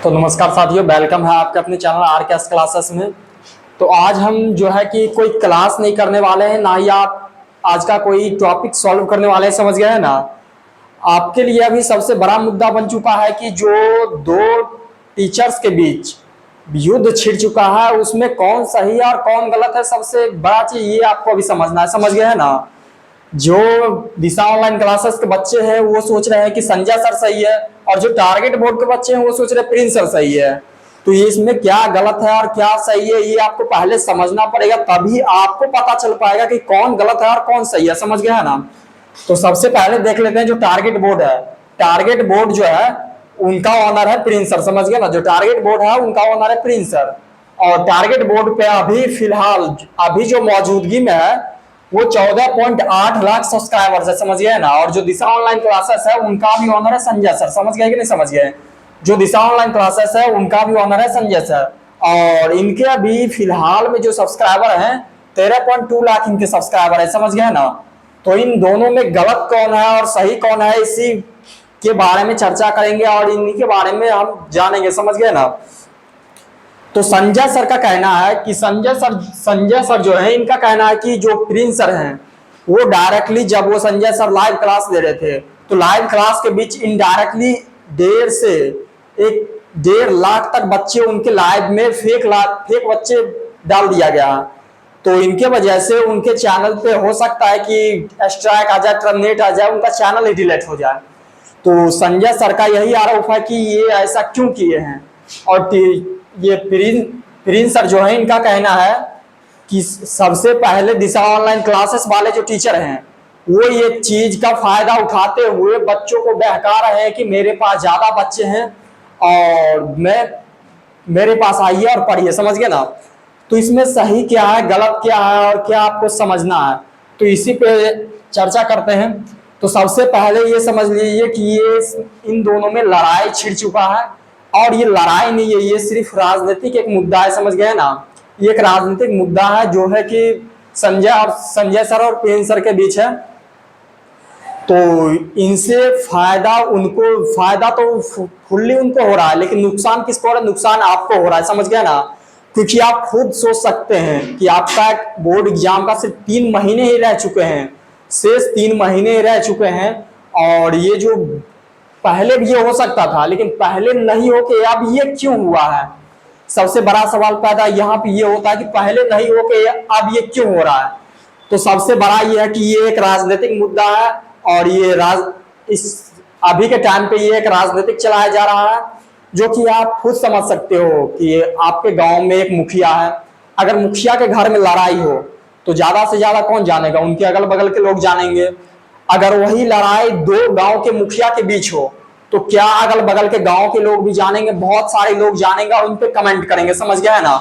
तो नमस्कार साथियों, वेलकम है आपके अपने चैनल आर.के.एस क्लासेस में। तो आज हम जो है कि कोई क्लास नहीं करने वाले हैं, ना ही आप आज का कोई टॉपिक सॉल्व करने वाले हैं, समझ गए हैं ना। आपके लिए अभी सबसे बड़ा मुद्दा बन चुका है कि जो दो टीचर्स के बीच युद्ध छिड़ चुका है, उसमें कौन सही है और कौन गलत है। सबसे बड़ा चीज ये आपको अभी समझना है, समझ गए हैं ना। जो दिशा ऑनलाइन क्लासेस के बच्चे हैं वो सोच रहे हैं कि संजय सर सही है, और जो टारगेट बोर्ड के बच्चे हैं वो सोच रहे हैं प्रिंस सर सही है। तो ये इसमें क्या गलत है और क्या सही है, ये आपको पहले समझना पड़ेगा, तभी आपको पता चल पाएगा कि कौन गलत है और कौन सही है, समझ गया है ना। तो सबसे पहले देख लेते हैं जो टारगेट बोर्ड है। टारगेट बोर्ड जो है उनका ऑनर है प्रिंस सर, समझ गया ना। जो टारगेट बोर्ड है उनका ऑनर है प्रिंस सर, और टारगेट बोर्ड पे अभी फिलहाल अभी जो मौजूदगी में है वो 14.8 लाख सब्सक्राइबर्स है, समझ गए ना। और जो दिशा ऑनलाइन क्लासेस है उनका भी ऑनर है संजय सर, समझ गए कि नहीं समझ गए। जो दिशा ऑनलाइन क्लासेस है उनका भी ऑनर है संजय सर, और इनके अभी फिलहाल में जो सब्सक्राइबर हैं 13.2 लाख इनके सब्सक्राइबर है, समझ गए ना। तो इन दोनों में गलत कौन है और सही कौन है, इसी के बारे में चर्चा करेंगे और इन्हीं के बारे में हम जानेंगे, समझ गए ना। तो संजय सर का कहना है कि संजय सर जो है, इनका कहना है कि जो प्रिंस सर हैं वो डायरेक्टली, जब वो संजय सर लाइव क्लास ले रहे थे तो लाइव क्लास के बीच इनडायरेक्टली 1.5 से 1.5 लाख तक बच्चे उनके लाइव में फेक फेक बच्चे डाल दिया गया। तो इनके वजह से उनके चैनल पे हो सकता है कि स्ट्राइक आ जाए, टर्मिनेट आ जाए, उनका चैनल ही डिलीट हो जाए। तो संजय सर का यही आरोप है कि ये ऐसा क्यों किए हैं। और ये प्रिंस सर जो है, इनका कहना है कि सबसे पहले दिशा ऑनलाइन क्लासेस वाले जो टीचर हैं वो ये चीज का फायदा उठाते हुए बच्चों को बहका रहे हैं कि मेरे पास ज्यादा बच्चे हैं और मेरे पास आइए और पढ़िए, समझ गए ना। तो इसमें सही क्या है, गलत क्या है और क्या आपको समझना है, तो इसी पे चर्चा करते हैं। तो सबसे पहले ये समझ लीजिए कि ये इन दोनों में लड़ाई छिड़ चुका है, और ये लड़ाई नहीं है, ये सिर्फ राजनीतिक एक मुद्दा है, समझ गए ना। ये एक राजनीतिक मुद्दा है जो है कि संजय सर और प्रिंस सर के बीच है। तो इनसे फायदा तो फुल्ली उनको हो रहा है, लेकिन नुकसान किसको हो रहा है, नुकसान आपको हो रहा है, समझ गया ना। क्योंकि आप खुद सोच सकते हैं कि आपका बोर्ड एग्जाम का सिर्फ 3 महीने ही रह चुके हैं, शेष 3 महीने रह चुके हैं। और ये जो पहले भी ये हो सकता था, लेकिन पहले नहीं हो के अब ये क्यों हुआ है। सबसे बड़ा सवाल पैदा यहाँ पे ये होता है कि पहले नहीं हो के अब ये क्यों हो रहा है। तो सबसे बड़ा ये है कि ये एक राजनीतिक मुद्दा है, और ये इस अभी के टाइम पे ये एक राजनीतिक चलाया जा रहा है, जो कि आप खुद समझ सकते हो कि आपके गांव में एक मुखिया है, अगर मुखिया के घर में लड़ाई हो तो ज्यादा से ज्यादा कौन जानेगा, उनके अगल बगल के लोग जानेंगे। अगर वही लड़ाई 2 गांव के मुखिया के बीच हो तो क्या अगल बगल के गांव के लोग भी जानेंगे, बहुत सारे लोग जानेंगे और उन पे कमेंट करेंगे, समझ गया है ना।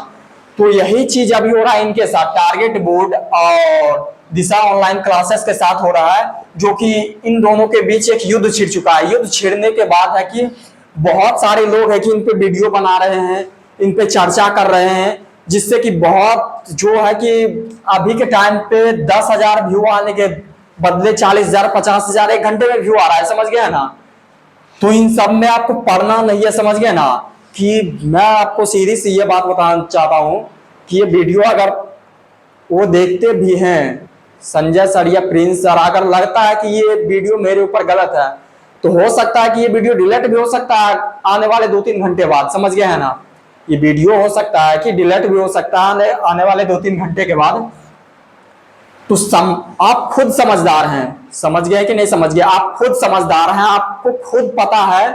तो यही चीज अभी हो रहा है इनके साथ, टारगेट बोर्ड और दिशा ऑनलाइन क्लासेस के साथ हो रहा है, जो कि इन दोनों के बीच एक युद्ध छिड़ चुका है। युद्ध छिड़ने के बाद है कि बहुत सारे लोग हैं कि इन पे वीडियो बना रहे हैं, इन पे चर्चा कर रहे हैं, जिससे कि बहुत जो है कि अभी के टाइम पे 10,000 व्यू आने के बदले 40,000 50,000 एक घंटे में व्यू आ रहा है, समझ गया ना। तो इन सब में आपको पढ़ना नहीं है, समझ गए ना। कि मैं आपको सीधी सी ये बात बताना चाहता हूं कि ये वीडियो अगर वो देखते भी हैं संजय सर या प्रिंस सर, अगर लगता है कि ये वीडियो मेरे ऊपर गलत है तो हो सकता है कि ये वीडियो डिलीट भी हो सकता है आने वाले 2-3 घंटे बाद, समझ गए है ना। ये वीडियो हो सकता है कि डिलीट भी हो सकता है आने वाले 2-3 घंटे के बाद। तो आप खुद समझदार हैं, समझ गए कि नहीं समझ गए, आप खुद समझदार हैं, आपको खुद पता है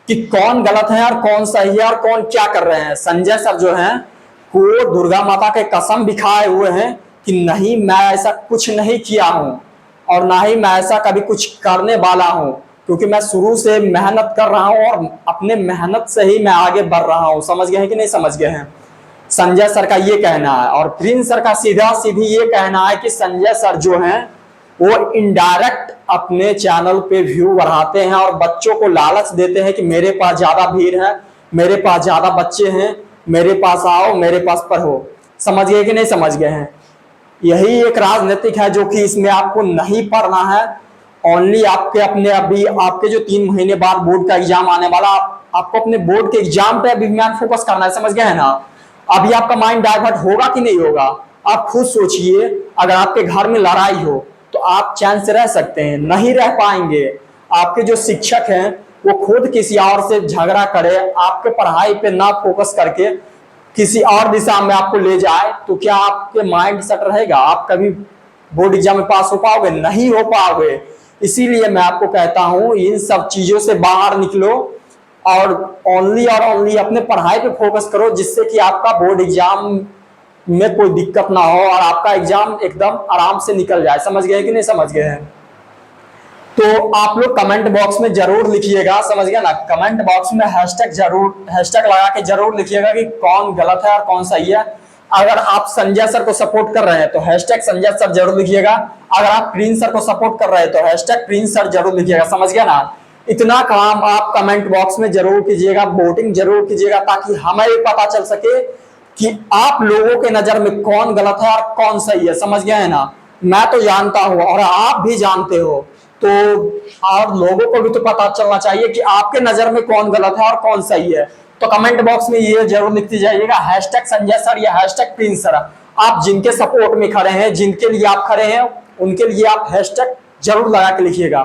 कि कौन गलत है और कौन सही है और कौन क्या कर रहे हैं। संजय सर जो हैं वो दुर्गा माता के कसम भी खाए हुए हैं कि नहीं, मैं ऐसा कुछ नहीं किया हूं और ना ही मैं ऐसा कभी कुछ करने वाला हूं, क्योंकि मैं शुरू से मेहनत कर रहा हूं और अपने मेहनत से ही मैं आगे बढ़ रहा हूं, समझ गए हैं कि नहीं समझ गए हैं। संजय सर का ये कहना है, और प्रिंस सर का सीधा सीधी ये कहना है कि संजय सर जो हैं वो इनडायरेक्ट अपने चैनल पे व्यू बढ़ाते हैं और बच्चों को लालच देते हैं कि मेरे पास ज्यादा भीड़ है, मेरे पास ज्यादा बच्चे हैं, मेरे पास आओ, मेरे पास पढ़ो, समझ गए कि नहीं समझ गए हैं। यही एक राजनीतिक है, जो कि इसमें आपको नहीं पढ़ना है। ओनली आपके अपने अभी आपके जो 3 महीने बाद बोर्ड का एग्जाम आने वाला, आपको अपने बोर्ड के एग्जाम पे अभिमान फोकस करना है, समझ गए है ना। अभी आपका माइंड डाइवर्ट होगा कि नहीं होगा, आप खुद सोचिए। अगर आपके घर में लड़ाई हो तो आप चैन से रह सकते हैं? नहीं रह पाएंगे। आपके जो शिक्षक हैं वो खुद किसी और से झगड़ा करे, आपके पढ़ाई पे ना फोकस करके किसी और दिशा में आपको ले जाए, तो क्या आपके माइंड सेट रहेगा? आप कभी बोर्ड एग्जाम में पास हो पाओगे? नहीं हो पाओगे। इसीलिए मैं आपको कहता हूं इन सब चीजों से बाहर निकलो और ओनली अपने पढ़ाई पे फोकस करो, जिससे कि आपका बोर्ड एग्जाम में कोई दिक्कत ना हो और आपका एग्जाम एकदम आराम से निकल जाए। समझ गए कि नहीं समझ गए हैं? तो आप लोग कमेंट बॉक्स में जरूर लिखिएगा, समझ गए ना। कमेंट बॉक्स में हैशटैग लगा के जरूर लिखिएगा कि कौन गलत है और कौन सही है। अगर आप संजय सर को सपोर्ट कर रहे हैं तो हैशटैग संजय सर जरूर लिखिएगा। अगर आप प्रिंस सर को सपोर्ट कर रहे हैं तो हैशटैग प्रिंस सर जरूर लिखिएगा, समझ गया ना। इतना काम आप कमेंट बॉक्स में जरूर कीजिएगा, वोटिंग जरूर कीजिएगा, ताकि हमें पता चल सके कि आप लोगों के नजर में कौन गलत है और कौन सही है, समझ गए है ना। मैं तो जानता हूं और आप भी जानते हो, तो और लोगों को भी तो पता चलना चाहिए कि आपके नजर में कौन गलत है और कौन सही है। तो कमेंट बॉक्स में ये जरूर लिखते जाइएगा हैशटैग संजय सर या हैशटैग प्रिंस सर। आप जिनके सपोर्ट में खड़े हैं, जिनके लिए आप खड़े हैं, उनके लिए आप हैशटैग जरूर लगा के लिखिएगा।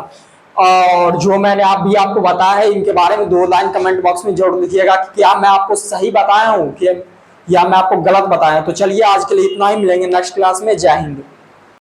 और जो मैंने भी आपको बताया है इनके बारे में 2 लाइन कमेंट बॉक्स में जरूर लिखिएगा कि क्या मैं आपको सही बताया हूँ कि या मैं आपको गलत बताया। तो चलिए आज के लिए इतना ही, मिलेंगे नेक्स्ट क्लास में। जय हिंद।